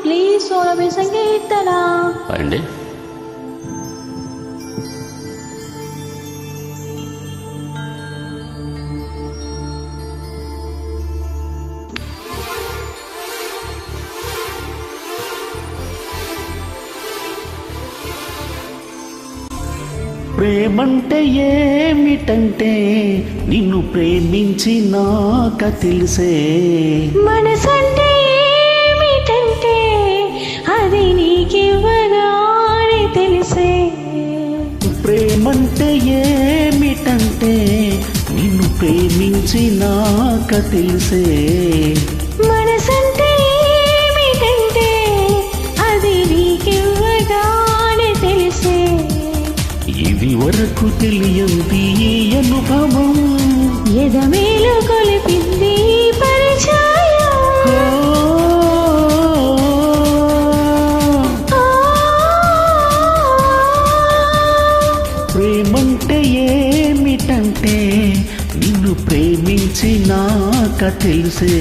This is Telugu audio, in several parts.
ప్లీజ్ సోనమే సంగీతన అండి. ప్రేమంటే ఏమిటంటే నిన్ను ప్రేమించినాక తెలిసే, మనసంటే ఏమిటంటే అది నీకివ్వగానే తెలిసే, ప్రేమంటే ఏమిటంటే నిన్ను ప్రేమించినాక తెలిసే, మనసంటే ఏమిటంటే అది నీకివ్వగానే తెలిసే, ఇది వరకు తెలియంది ఈ అనుభవం, ఎదమేలు కొలిపింది పరిచయం. ప్రేమంటే ఏమిటంటే నిన్ను ప్రేమించినాక తెలిసే.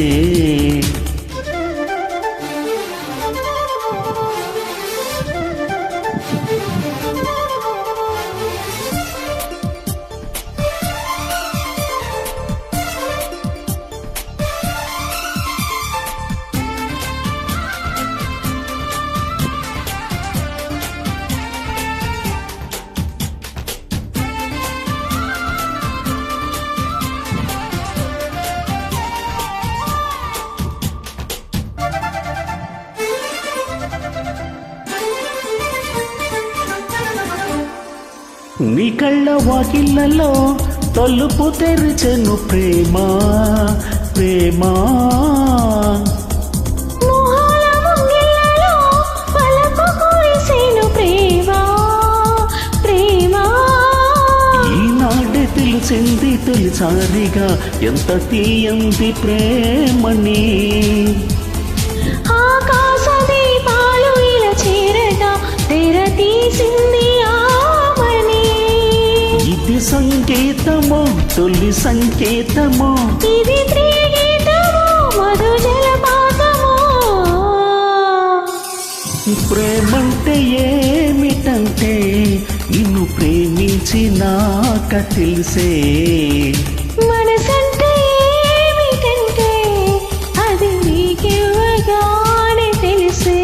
నీ కళ్ళ వాకిళ్ళలో తలుపు తెరిచెను ప్రేమ, ప్రేమ. మోహాల ముంగిళ్ళలో పలుకు కురిసెను ప్రేమ, ప్రేమ. ఈనాడే తెలిసింది తొలిసారిగా ఎంత తీయంది ప్రేమని, ఆకాశ దీపాలు ఇలా చేరగా తెర తీసింది ఆమని. ఇది సంకేతమో తొలి సంకేతమో, ఇది ప్రియగీతమో మధు జలపాతమో. ప్రేమంటే ఏమిటంటే నిన్ను ప్రేమించినాక తెలిసే, మనసంటే ఏమిటంటే అది నీకివ్వగానే తెలిసే.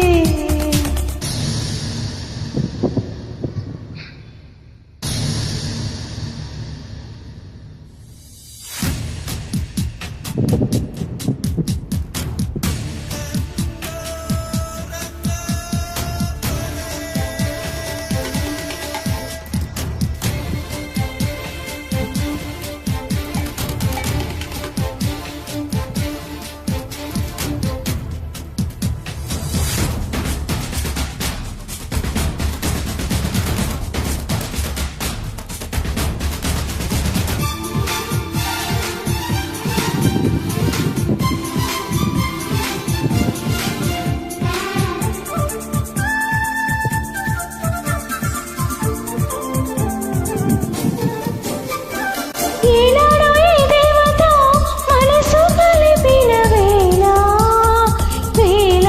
ఈనాడు ఈ దేవతో మనసు కలిపిన వేళ, వేళ.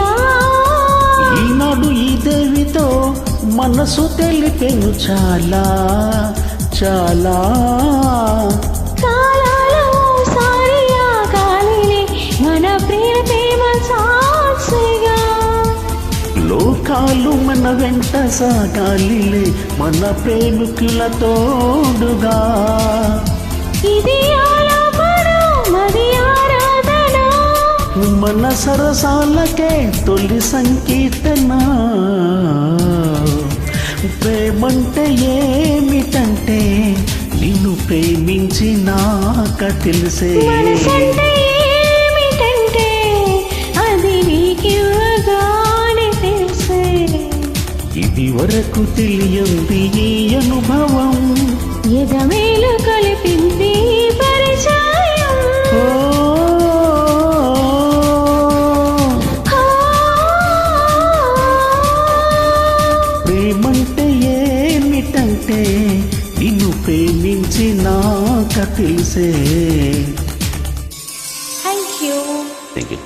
ఈనాడు ఈ దేవితో మనసు తెలిపెను చాలా, చాలా. కాలాలు సారి ఆ గాలిని మన ప్రేమ సాక్షిగా, లోకాలు మన వెంట సాగాలిలే మన ప్రేమికుల తోడుగా. ఇది ఆలాపన మది ఆరాధన, మన సరసాలకే తొలి సంకీర్తన. ప్రేమంటే ఏమిటంటే నిన్ను ప్రేమించినాక తెలిసే, మనసంటే ఏమిటంటే అది నీకివ్వగానే తెలిసే, ఇది వరకు తెలియంది ఈ అనుభవం, ఎదమేలు కలిపింది పరిచయం. ప్రేమంటే ఏమిటంటే నిన్ను ప్రేమించినాక తెలిసే. Thank you. Thank you.